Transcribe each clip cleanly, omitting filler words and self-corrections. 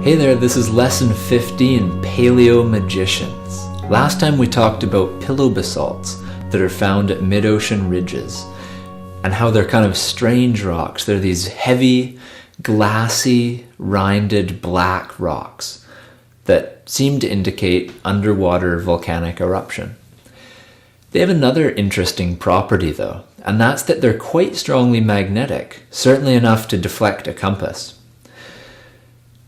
Hey there, this is lesson 15, Paleomagicians. Last time we talked about pillow basalts that are found at mid-ocean ridges and how they're kind of strange rocks. They're these heavy, glassy, rinded black rocks that seem to indicate underwater volcanic eruption. They have another interesting property though, and that's that they're quite strongly magnetic, certainly enough to deflect a compass.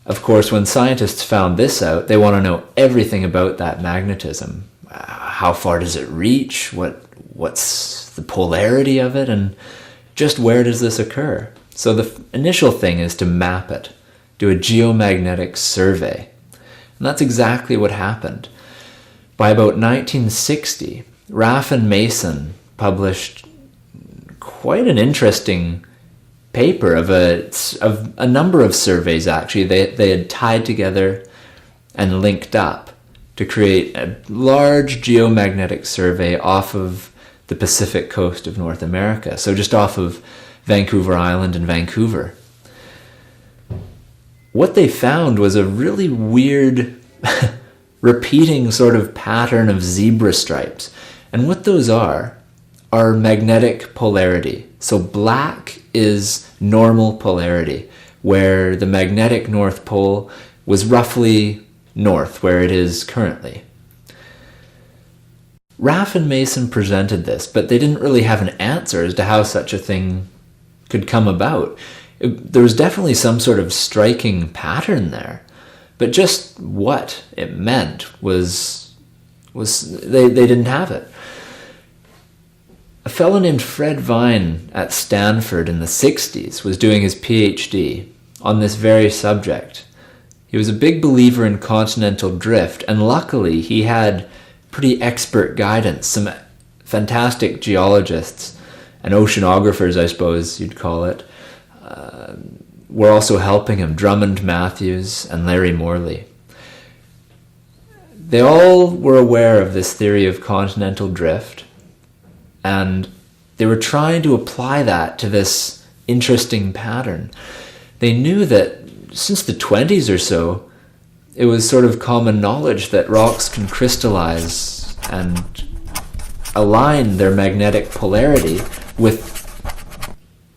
Of course, when scientists found this out, they want to know everything about that magnetism. How far does it reach? What's the polarity of it? And just where does this occur? So the initial thing is to map it, do a geomagnetic survey. And that's exactly what happened. By about 1960, Raff and Mason published quite an interesting paper of a number of surveys. Actually, they had tied together and linked up to create a large geomagnetic survey off of the Pacific coast of North America, so just off of Vancouver Island and Vancouver. What they found was a really weird repeating sort of pattern of zebra stripes, and what those are magnetic polarity. So black is normal polarity, where the magnetic North Pole was roughly north, where it is currently. Raff and Mason presented this, but they didn't really have an answer as to how such a thing could come about. There was definitely some sort of striking pattern there, but just what it meant was they didn't have it. A fellow named Fred Vine at Stanford in the 60s was doing his PhD on this very subject. He was a big believer in continental drift, and luckily he had pretty expert guidance. Some fantastic geologists and oceanographers, I suppose you'd call it, were also helping him, Drummond Matthews and Larry Morley. They all were aware of this theory of continental drift, and they were trying to apply that to this interesting pattern. They knew that since the 20s or so, it was sort of common knowledge that rocks can crystallize and align their magnetic polarity with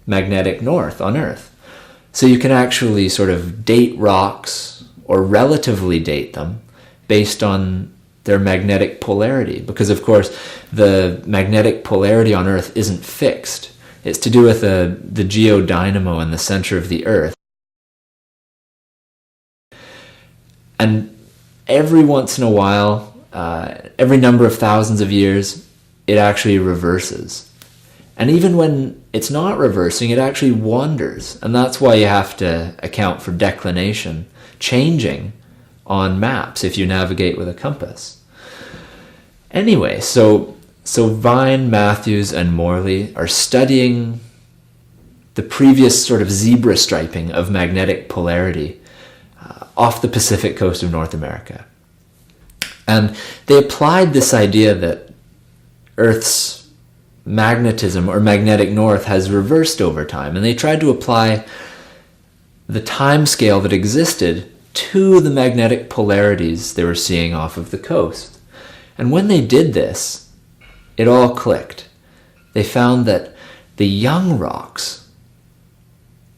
magnetic north on Earth. So you can actually sort of date rocks or relatively date them based on their magnetic polarity, because of course the magnetic polarity on Earth isn't fixed. It's to do with the geodynamo in the center of the Earth. And every once in a while, every number of thousands of years, it actually reverses. And even when it's not reversing, it actually wanders. And that's why you have to account for declination changing on maps if you navigate with a compass. Anyway, so Vine, Matthews, and Morley are studying the previous sort of zebra striping of magnetic polarity off the Pacific coast of North America. And they applied this idea that Earth's magnetism or magnetic north has reversed over time, and they tried to apply the time scale that existed to the magnetic polarities they were seeing off of the coast. And when they did this, it all clicked. They found that the young rocks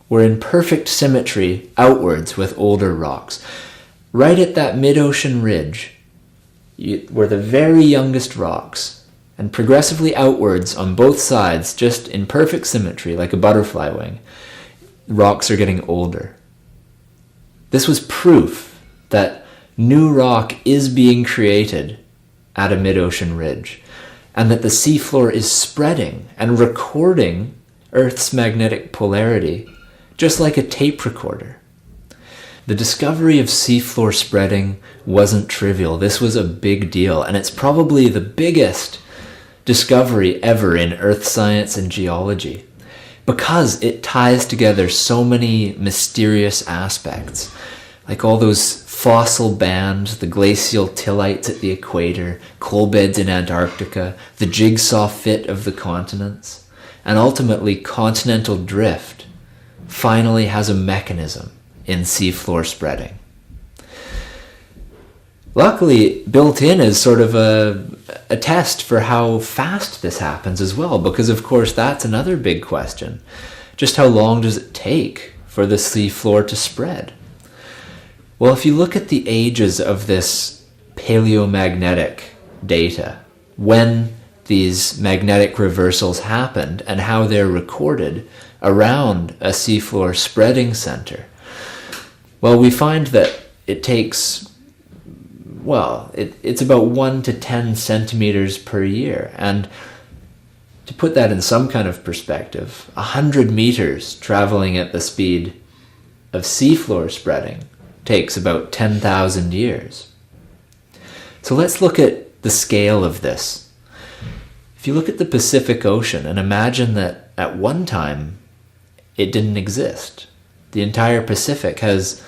were in perfect symmetry outwards with older rocks. Right at that mid-ocean ridge were the very youngest rocks, and progressively outwards on both sides, just in perfect symmetry, like a butterfly wing, rocks are getting older. This was proof that new rock is being created at a mid-ocean ridge, and that the seafloor is spreading and recording Earth's magnetic polarity, just like a tape recorder. The discovery of seafloor spreading wasn't trivial. This was a big deal, and it's probably the biggest discovery ever in earth science and geology, because it ties together so many mysterious aspects, like all those fossil bands, the glacial tillites at the equator, coal beds in Antarctica, the jigsaw fit of the continents, and ultimately continental drift finally has a mechanism in seafloor spreading. Luckily, built in is sort of a test for how fast this happens as well, because of course that's another big question. Just how long does it take for the seafloor to spread? Well, if you look at the ages of this paleomagnetic data, when these magnetic reversals happened and how they're recorded around a seafloor spreading center, well, we find that it takes, it's about 1 to 10 centimeters per year. And to put that in some kind of perspective, 100 meters traveling at the speed of seafloor spreading takes about 10,000 years. So let's look at the scale of this. If you look at the Pacific Ocean and imagine that at one time it didn't exist. The entire Pacific has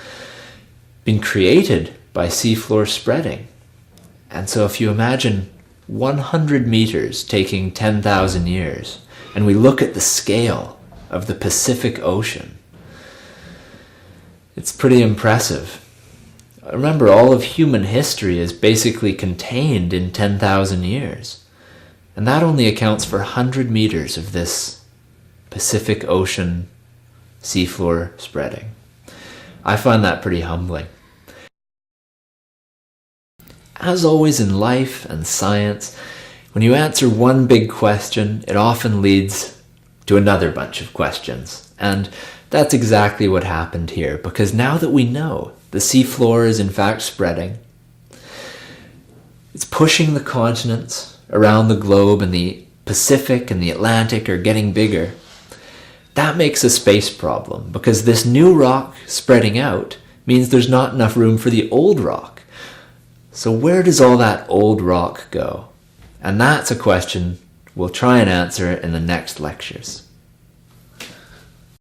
been created by seafloor spreading. And so if you imagine 100 meters taking 10,000 years, and we look at the scale of the Pacific Ocean, it's pretty impressive. Remember, all of human history is basically contained in 10,000 years. And that only accounts for 100 meters of this Pacific Ocean seafloor spreading. I find that pretty humbling. As always in life and science, when you answer one big question, it often leads to another bunch of questions. And that's exactly what happened here, because now that we know the seafloor is in fact spreading, it's pushing the continents around the globe, and the Pacific and the Atlantic are getting bigger. That makes a space problem, because this new rock spreading out means there's not enough room for the old rock. So where does all that old rock go? And that's a question we'll try and answer in the next lectures.